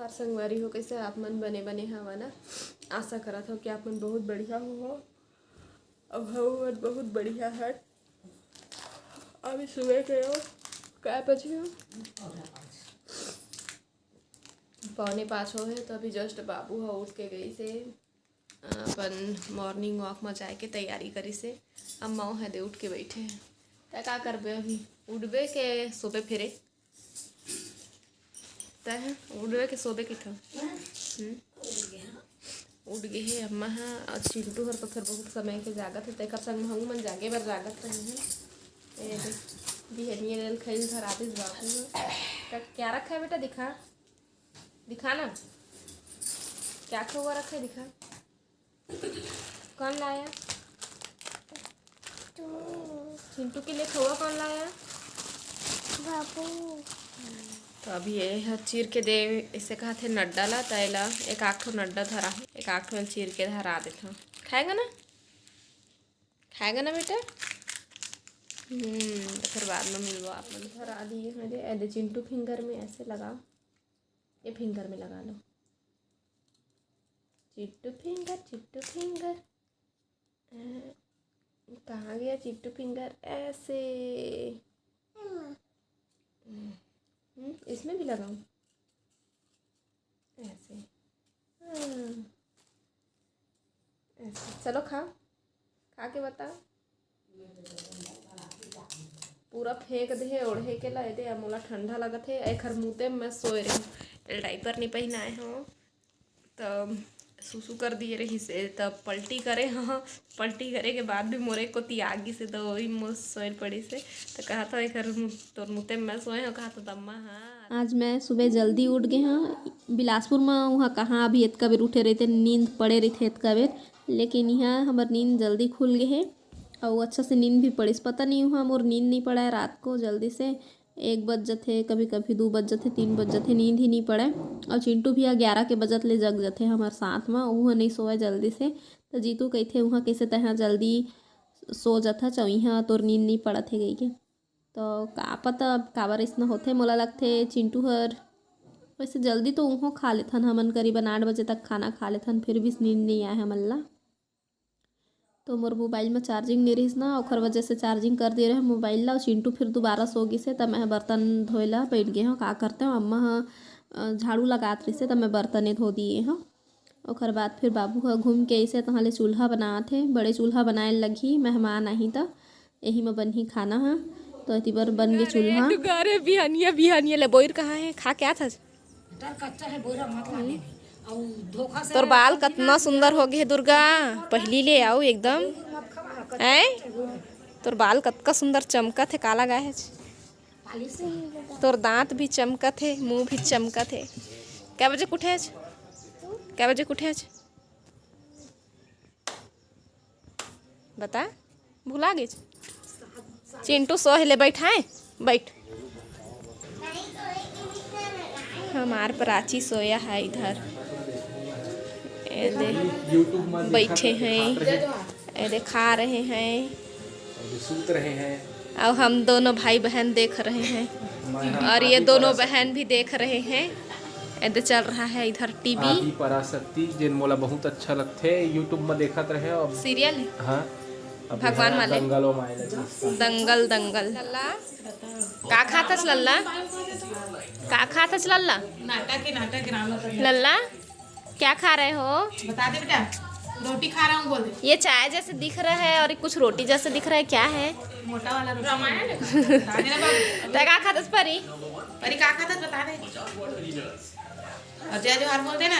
नमस्कार संगवारी हो, कैसे आप मन बने बने हवा ना। आशा करा था कि आप मन बहुत बढ़िया हो। अब हम बहुत बढ़िया है। अभी सुबह के हो क्या बजे हो, 4:45 हो है। तो अभी जस्ट बाबू हो उठ के गई से अपन मॉर्निंग वॉक में जाए के तैयारी करी से। अम्मा है दे उठ के बैठे हैं। तो क्या करबे, अभी उठबे के सोबे फिरे तय उठबे के सोबे के था उठ गए है अम्मा हाँ। और चिंटू हर तो फिर बहुत समय के जागत है, तेकर संग महू मन जागे बर जागत रहे हैं। बिहनिया रेल खैल धरा दिस बाबू। क्या रखा है बेटा, दिखा दिखा ना क्या खोआ रखा है, दिखा। कौन लाया? चिंटू के लिए खोआ कौन लाया? बाबू। तो अभी ये हर चीर के दे इसे कहा थे नड्डा ला तैला एक आठो नड्डा धरा, एक आठो चीर के धरा देता। खाएगा ना, खाएगा ना बेटा? फिर बाद में मिलवा आप मन धरा दिए मेरे। ऐसे चिंटू फिंगर में ऐसे लगाओ, ये फिंगर में लगा लो। चिट्टू फिंगर, चिट्टू फिंगर कहाँ गया चिट्टू फिंगर? ऐसे इसमें भी लगाऊं ऐसे। ऐसे चलो खाओ, खा के बताओ। पूरा फेंक दे ओढ़े के ला दे। मोला ठंडा लगत है। एखर मुँह मैं सोए रही, डाइपर नहीं पहनाए हो तब सुसु कर दिए रही से, तब पलटी करे। हाँ पलटी करे के बाद भी मोरे को त्यागी से तो वही मुँह सोए पड़ी से। तो कहा था एक तोर मुँह मैं सोए हो, कहा था तम्मा हाँ। आज मैं सुबह जल्दी उठ गए हाँ। बिलासपुर में वहाँ कहाँ अभी इतका बेर उठे रहते, नींद पड़े रही थे इतका बेर, लेकिन यहाँ हमार नींद जल्दी खुल गए है और अच्छा से नींद भी पड़ी। पता नहीं हुआ मोर नींद नहीं पड़ा है रात को जल्दी से। 1 बज जाते, कभी कभी 2 बज जाते, 3 बज जाते, नींद ही नहीं पड़े। और चिंटू भी 11 के बजत ले जग जाते हमारे साथ में, वह नहीं सोए जल्दी से। तो जीतू कहते वहाँ कैसे तहाँ जल्दी सो जाता चौहा तोर नींद नहीं पड़ा थे गई के। तो का पता अब काबर इतना होते। मोला लगते चिंटू हर वैसे जल्दी तो वहाँ खा लेथन, हमन करीबन 8 बजे तक खाना खा लेथन, फिर भी नींद नहीं आए हमन ला। तो मोर मोबाइल में चार्जिंग नहीं रहीस ना, ओखर वजह से चार्जिंग कर दे रहे मोबाइल ला। चिंटू फिर दोबारा सो गई से, तब मैं बर्तन धोएला बैठ गए हूँ। का करते हो अम्मा हाँ झाड़ू लगात रही से, तब मैं बर्तने धो दिए हूँ। ओखर बाद फिर बाबू हा घूम के ऐसे तहाँ ले चूल्हा बनात है, बड़े चूल्हा बनाए लगी। मेहमान आई तो यही में बनी खाना हाँ। तो इतनी बार बन गए चूल्हा। बिहानिया बिहानिया ले बोर कहाँ है, खा क्या था? तोर बाल कितना सुंदर हो गए दुर्गा, पहली ले आओ एकदम है। तोर बाल कतका सुंदर चमकत है, काला गाय है। तोर दांत भी चमकत है, मुंह भी चमकत है। क्या बजे उठे आज, क्या बजे उठे आज बता, भुला गए? चिंटू सोहले बैठाए बैठ। हमार प्राची सोया है इधर, बैठे हैं, खा रहे हैं, सूत रहे हैं। और हम दोनों भाई बहन देख रहे हैं, और ये दोनों बहन भी देख रहे हैं। ऐसे चल रहा है इधर टीवी। आदि पराशक्ति जिन मोला बहुत अच्छा लगते यूट्यूब में देखत रहे। और सीरियल हाँ भगवान वाले दंगल दंगल। का खाता लल्ला, का खाता लल्ला? लल्ला क्या खा रहे हो? बता दे बेटा, रोटी खा रहा हूँ बोल दे। ये चाय जैसे दिख रहा है और कुछ रोटी जैसे दिख रहा है, क्या है? मोटा वाला रोटी बता दे ना बाबू। तो क्या खाता परी? परी का खाता बता दे। और जय जोहार बोल दे ना।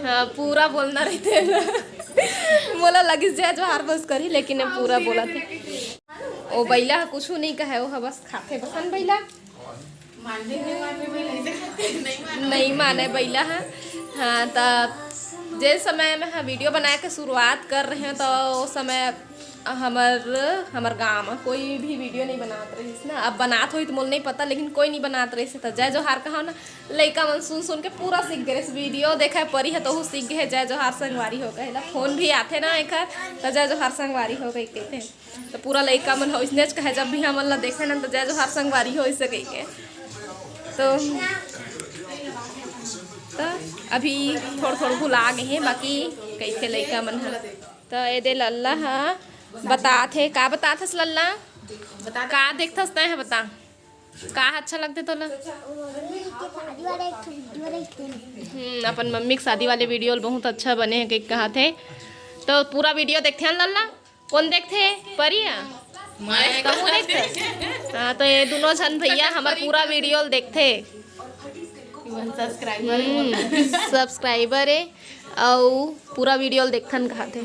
हाँ पूरा बोलना रहते बोला लगी जय जोहार बस करी, लेकिन पूरा बोला थे। ओ बैला कुछ नहीं कहे, वो बस खाते बसन बैला नहीं माने बैला है। हाँ तब जिस समय में हाँ वीडियो बना के शुरुआत कर रहे हैं, तो उस समय हमर गाँव में कोई भी वीडियो नहीं बनात रहीस ना। अब बनात होई तो मोल नहीं पता, लेकिन कोई नहीं बनात रहीस तो जय जोहार कहा ना लइका मन सुन के पूरा सीख गए। वीडियो देखे परी है तो वो सीख गए जय जोहार संगवारी हो गए। फोन भी आते ना एक तो जय जोहार संगवारी हो गई कहते तो पूरा लइका मन हो इसने कहे जब भी हमन ला देखे ना तो जय जोहार संगवारी हो इसे कह के। तो अभी थोड़ा भुला गए हैं बाकी कैसे लइका मन है। तो ये दे लल्ला हाँ बताते का बताथस लल्ला बता का देखथस तय है बता का अच्छा लगते तो ला। अपन मम्मी के शादी वाले वीडियो बहुत अच्छा बने हैं कहा थे। तो पूरा वीडियो देखते हैं लल्ला कौन देखते परिया मैं कहूँ देखते। हाँ तो ये दोनों जन भैया हमारा पूरा वीडियो देखते सब्सक्राइबर है और पूरा वीडियो देखन कहते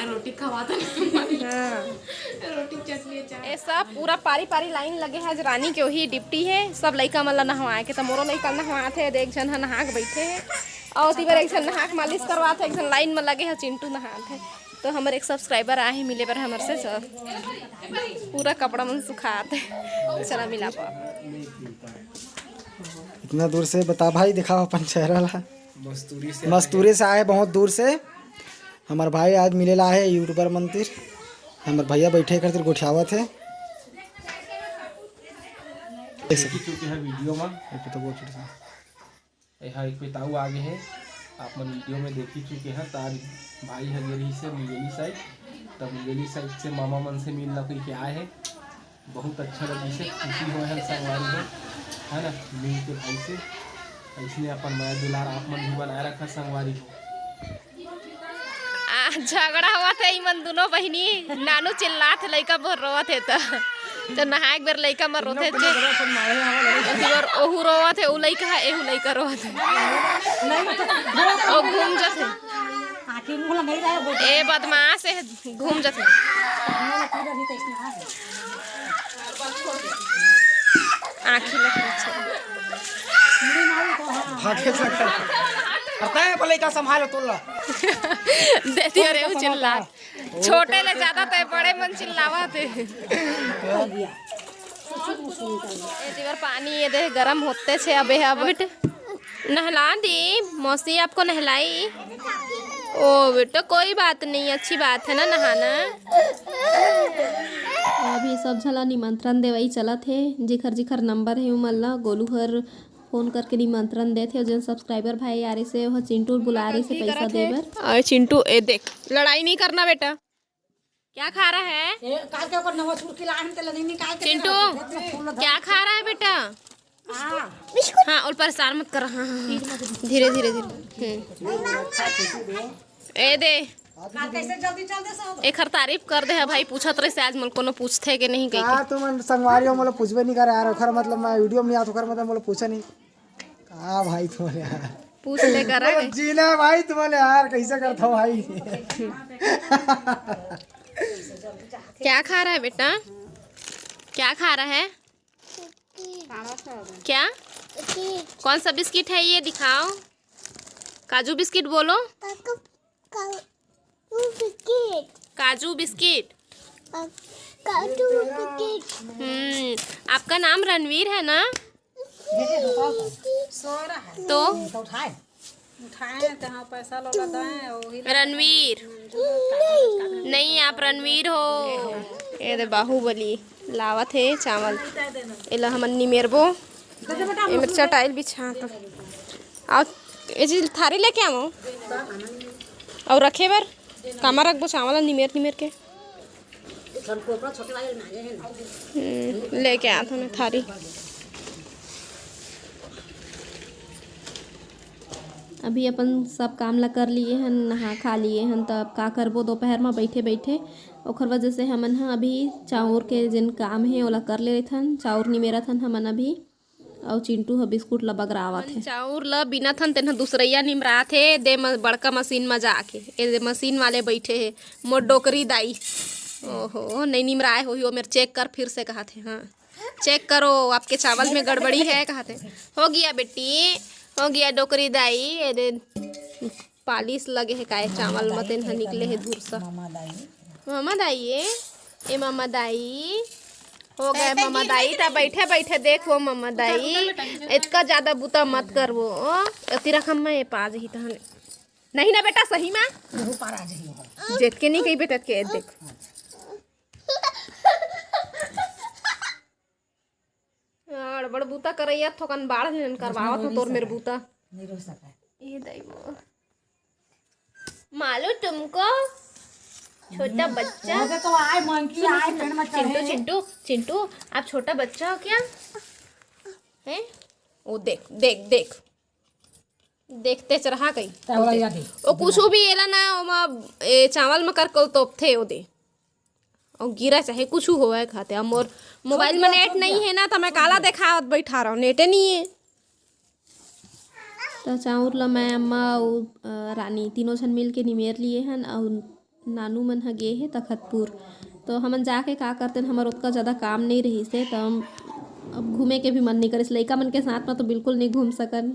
रोटी खवाता रोटी चटनी चाय ऐसा पूरा पारी पारी लाइन लगे है। रानी के वही डिप्टी है सब लइका मन ला नहवाए के तो मोरो लइका नहवाते है। एक जन नहा के बैठे है और तीबर एक जन नहा के मालिश करवाते है। एक जन लाइन में लगे है चिंटू नहाते है। तो हमारे एक सब्सक्राइबर आए मिले पर हमारे से पूरा कपड़ा मन सुखाते चला मिला इतना दूर से बता भाई दिखाओ अपन चेहरा ला। मस्तूरी से आए बहुत दूर से। हमारे भाई आज मिले ला है यूट्यूबर मंदिर। हमारे भैया बैठे करते गोठियावा थे चुके हैं वीडियो में यहाँ एक पिताऊ आगे है आप मन वीडियो में देखी चुके हैं। तार भाई हजेरी से मुंगेली साइड तब मुंगेली साइड से मामा मन से मिलना कोई के आए है। बहुत अच्छा लगी से खुशी हो है संगवारी में है ना मिल के भाई से इसने अपन माया दुलार आप मन भी बनाए रखा संगवारी को। झगड़ा हुआ था मन दोनों बहनी नानू चिल्लात लइका बहुत रोवत है तो नहा एक बार लइका मर रोते ओहू रोवत है उ लइका है एहू लइका रोवत है ओ घूम जाते ए बदमाश है घूम जाते आँखी लग संभालो तो देती अरे वो चिल्ला छोटे ले ज्यादा तो बड़े मन चिल्लावा थे। पानी ये दे गरम होते से अबे बेटा नहला दी मौसी आपको नहलाई। ओ बेटा कोई बात नहीं अच्छी बात है ना नहाना। अभी सब झला निमंत्रण देवाई चला थे जिखर जिखर नंबर है उमल्ला गोलू हर फोन करके निमंत्रण दे थे। जन सब्सक्राइबर भाई आ रहे से वह चिंटू बुला रही से पैसा देवर। और चिंटू ए देख लड़ाई नहीं करना बेटा क्या खा रहा है चिंटू क्या खा रहा है बेटा। हाँ और परेशान मत कर। हाँ धीरे धीरे धीरे ए दे एक हर तारीफ कर दे है भाई पूछत रहे से आज मन कोनो पूछते कि नहीं कहीं तुम संगवारी मोला पूछबे नहीं करे यार ओखर मतलब मैं वीडियो में नहीं आत ओखर मतलब मोला पूछा नहीं का भाई तुम्हारे यार पूछ ले करा जीना भाई तुम्हारे यार कैसे करता भाई। क्या खा रहा है बेटा क्या खा रहा है क्या कौन सा बिस्किट है ये दिखाओ। काजू बिस्किट बोलो काजू बिस्किट। आपका नाम रणवीर है ना। तो रणवीर नहीं आप रणवीर हो। ये दे बाहुबली लावत है चावल एला हमन निमेरबो ए मिर्चा टाइल बिछा तो आओ ये चीज थारी लेके आओ और रखे बार कामा रखबो चावल निमेर निमेर के लेके आ था मैं थारी। अभी अपन सब काम ला कर लिए हन नहा खा लिए हन तो अब का करबो दोपहर में बैठे बैठे ओखर वजह से हमन हा अभी चाउर के जिन काम है ओला कर ले थन चाउर निमेरा थन हमन अभी और चिंटू ह बिस्कुट ला बगरावत है। चाउर ला बिना थन तेन दूसरैया निमरात है दे बड़का मशीन में जाके ए मशीन वाले बैठे है मोर डोकरी दाई। ओहो नहीं निमराए हो मेरे चेक कर फिर से कहा थे। हाँ चेक करो आपके चावल में गड़बड़ी है कहा थे। हो गया बेटी हो गया डोकरी दाई पालिश लगे है काय चावल मत निकले है दूर सा मोहम्मद आइए, ए मोहम्मद आई हो गए मोहम्मद आई। तब बैठे बैठे देखो मोहम्मद आई, इतना ज्यादा बुता मत कर वो तेरा खम में पाज ही तहन नहीं ना बेटा, सही में जेत के नहीं कही बेटा के देख यार बड़ बूता करैया थोकन बाढ़ जन करवावत हो तोर मेरे बूता नहीं रो सका ये दैवो मालूम तुमको छोटा बच्चा मुझे तो आए मंकी आए पेड़ में चिंटू चढ़े चिंटू चिंटू आप छोटा बच्चा हो क्या हैं? ओ देख देख देख देखते चरहा गई तवला या दे ओ कुछ भी एला ना ओमा ए चावल में कर कल तोप थे ओ दे और गिरा चाहे कुछ होए खाते हम और मोबाइल में नेट नहीं है ना तो मैं काला देखावत बैठा रहा हूँ, नेटे नहीं है। तो चाउर ला मैं अम्मा और रानी तीनों जन मिल के निमेर लिए हन और नानू मन ह गे हे तखतपुर। तो हमन जाके का करते हमार उतना ज़्यादा काम नहीं रही से तो हम अब घूमे के भी मन नहीं करे लइका मन के साथ में तो बिल्कुल नहीं घूम सकन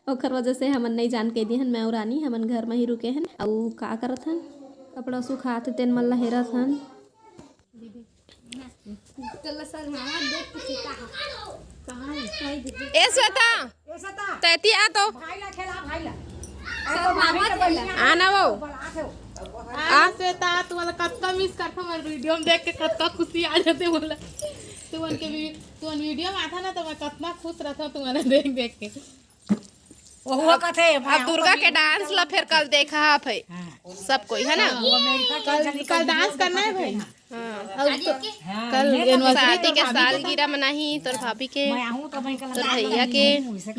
ओखर वजह से हमन नहीं जान के दिए हन। मैं और रानी हमन घर में ही रुके हन और का करत हन कपड़ा सुखाते तेन मन ला हेरत हन। ए श्वेता तैती आ तो भाई ला खेला भाई ला आना वो आ श्वेता तुम्हाला कत्ता मिस करता मैं वीडियो में देख के कत्ता खुशी आ जाते बोला तुम वीडियो में आता ना तो मैं कितना खुश रहता हूँ तुम्हारा देख देख के। वो हुआ कथे अब दुर्गा के डांस ला फिर कल देखा आप है सब कोई है ना वो अमेरिका कल डांस करना है भाई। कल शादी के सालगिरह मनाही तोर भाभी के मैं आऊं तो मैं तोर भैया के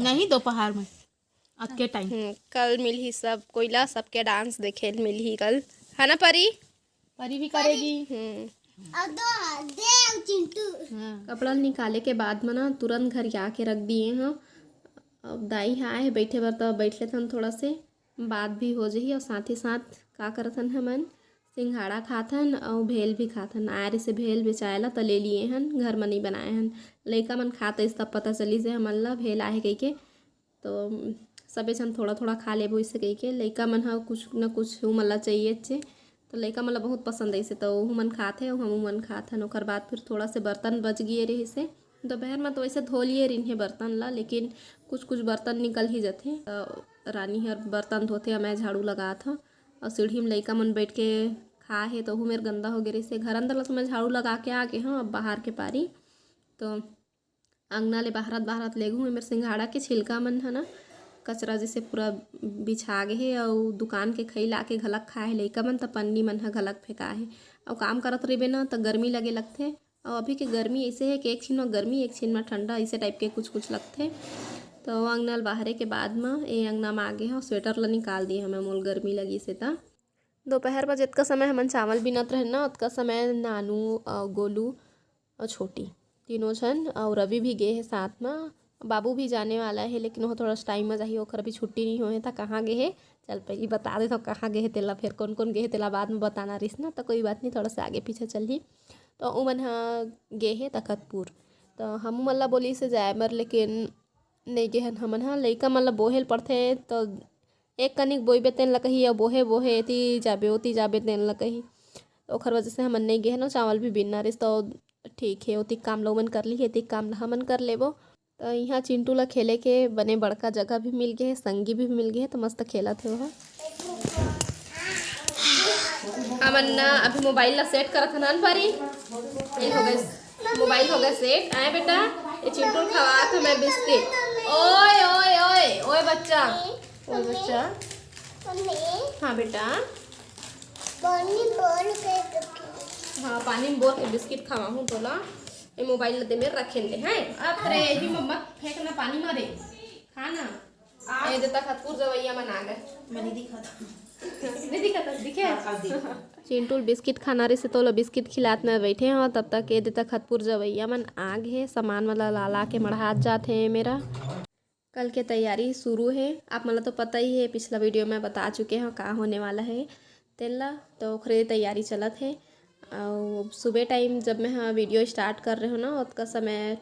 नहीं दोपहर में आज के टाइम कल मिली सब कोयला सबके डांस देखे मिली कल है ना परी परी भी करेगी। कपड़ा निकाले के बाद में ना तुरंत घर आके रख दिए हैं। अब दाई है आए बैठे बार तो बैठ लेते हैं थोड़ा से बात भी हो जाही और साथ ही साथ का करथन हमन सिंघाड़ा खाथन और भेल भी खाथन आयर से भेल बेचाएला तो ले लिए हन घर में नहीं बनाए हन लइका मन खाते तब पता चली से हमन ला भेल आए कही के तो सबे जन थोड़ा थोड़ा खा लेबो इससे कही के लइका मन हा कुछ न कुछ मन ला चाहिए चे तो लइका मन ला बहुत पसंद ऐसे तो वह मन खाते और हम मन खाथन। ओकर बाद फिर थोड़ा से बर्तन बच गए रहे से दोपहर में तो वैसे धो लिए रही बर्तन ला लेकिन कुछ कुछ बर्तन निकल ही जाते रानी हर बर्तन धोते मैं झाड़ू लगा था और सीढ़ी में लइका मन बैठ के खा है तो मेरे गंदा हो गए से घर अंदर ला तो मैं झाड़ू लगा के आके हाँ अब बाहर के पारी तो अंगना ले बाहरत ले गूँ मेरे सिंघाड़ा के छिलका मन है ना कचरा जैसे पूरा बिछा गे है और दुकान के खई ला के घलक खाए है लइका मन तो पन्नी मन ह घलक फेंका है और काम करत रहे ना तो गर्मी लगे लगते और अभी के गर्मी ऐसे है कि एक छीन में गर्मी एक छीन में ठंडा ऐसे टाइप के कुछ कुछ लगते तो अंगना बाहरे के बाद में ये अंगना में आगे है स्वेटर ला निकाल दिए हमें मोल गर्मी लगी से था। दोपहर में जितना समय हमन चावल बिनत रहे ना उतना समय नानू गोलू और छोटी तीनों जन और रवि भी गए हैं साथ में बाबू भी जाने वाला है लेकिन वो थोड़ा टाइम में जाही ओकर अभी छुट्टी नहीं हुए था कहाँ गए है चल पहले बता दे तो कहाँ गए तेला फिर कौन कौन गए तेला बाद में बताना रहीस ना तो कोई बात नहीं थोड़ा सा आगे पीछे चली तो उमन गए है तखतपुर तो हम मल्ला बोली से जाए मर लेकिन नहीं गए हमन हाँ लइका मल्ला बोहेल पड़ते तो एक कनिक बोइबे तेन ला कही या बोहे बोहे ती जाबे ओती जाबे तेन ला कही तो ओखर वजह से हमन नहीं गए ना चावल भी बिनना रहीस तो ठीक है ओती काम लोगन कर ली है काम हमन कर लेबो। तो यहाँ चिंटू ला खेले के बने बड़का जगह भी मिल गए है संगी भी मिल गए है तो मस्त खेला थे वह हमन अभी मोबाइल ला सेट करत हन पारी ये हो गए मोबाइल हो गया सेट आए बेटा ये चिंटू खवा था मैं बिस्किट ओए ओए ओए ओए बच्चा ओए बच्चा हाँ बेटा हाँ पानी में बोल के बिस्किट खावा हूँ तोला ये मोबाइल दे में रखे ले हैं अब रे भी मत फेंकना पानी मारे खाना ये देता खतपुर जवैया मना गए मैंने दिखा नहीं दिखा था दिखे चिंटू बिस्किट खाना रहे से तो लो बिस्किट खिलात में बैठे हैं तब तक ये देता खतपुर जवैया मन आग है सामान वाला ला के मढ़ात जाते हैं मेरा कल के तैयारी शुरू है आप मतलब तो पता ही है पिछला वीडियो में बता चुके हैं कहाँ होने वाला है तेला तो ओखरे तैयारी चलत है और सुबह टाइम जब मैं हाँ वीडियो स्टार्ट कर रहे हो ना उसका समय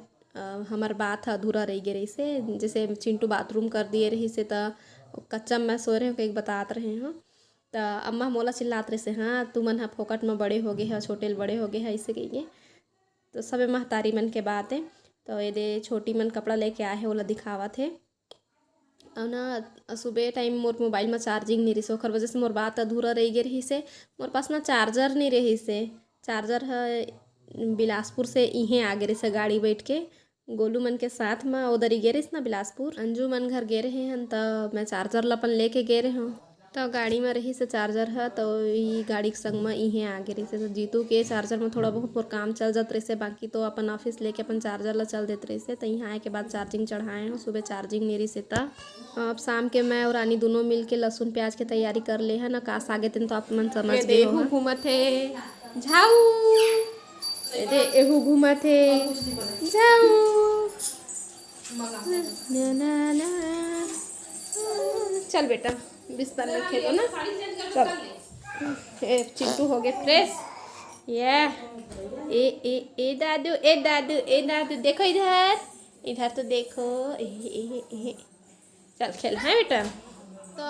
हमार बात अधूरा रह गई रही से जैसे चिंटू बाथरूम कर दिए रही से तो कच्चा मैं सो रहे हो एक बतात रहे हैं तो अम्मा मोला चिल्लात रहे से हाँ तू मन हा फोकट में बड़े हो गए है छोटे बड़े हो गए है ऐसे कहिए। तो सब महतारी मन के बात है। तो ये छोटी मन कपड़ा लेके आए है ओला दिखावा थे। और ना सुबह टाइम मोर मोबाइल में चार्जिंग नहीं रही ओखर वजह से मोर बात अधूरा रह गई रही से। मोर पास ना चार्जर नहीं रही से। चार्जर है बिलासपुर से इहें आ गए से गाड़ी बैठ के गोलू मन के साथ में उधर ही गे रही ना बिलासपुर अंजू मन घर गे रहे हैं। तो मैं चार्जर ला अपन लेके गे रहे हूँ। तो गाड़ी में रही से चार्जर है तो ये गाड़ी के संग में इहें आ गए रही से। तो जीतू के चार्जर में थोड़ा बहुत मोर काम चल जाते रहे से बाकी तो अपन ऑफिस लेके अपन चार्जर ला चल देते रहे से। तो यहाँ आए के बाद चार्जिंग चढ़ाए हूँ सुबह चार्जिंग नहीं रही से। अब शाम के मैं और रानी दोनों मिल के लहसुन प्याज की तैयारी कर ले है ना कास आगे दिन तो आप मन समझ गए हो। घूमत है झाऊ दे एहू घूमत है झाऊ ना ना ना। चल बेटा बिस्तर में खेलो ना चल। चिंटू हो गए फ्रेश ए दादू ए दादू ए दादू देखो इधर इधर तो देखो ए चल खेल है बेटा। तो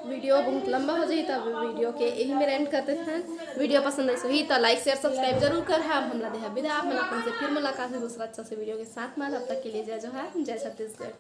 वीडियो बहुत लंबा हो जाए तब वीडियो के यही में एंड करते हैं। वीडियो पसंद आई सही तो लाइक शेयर सब्सक्राइब जरूर कर। हमला दे विदा आप से फिर मुलाकात है दूसरा अच्छा से वीडियो के साथ में। तब तक के लिए जय जोहार जय छत्तीसगढ़।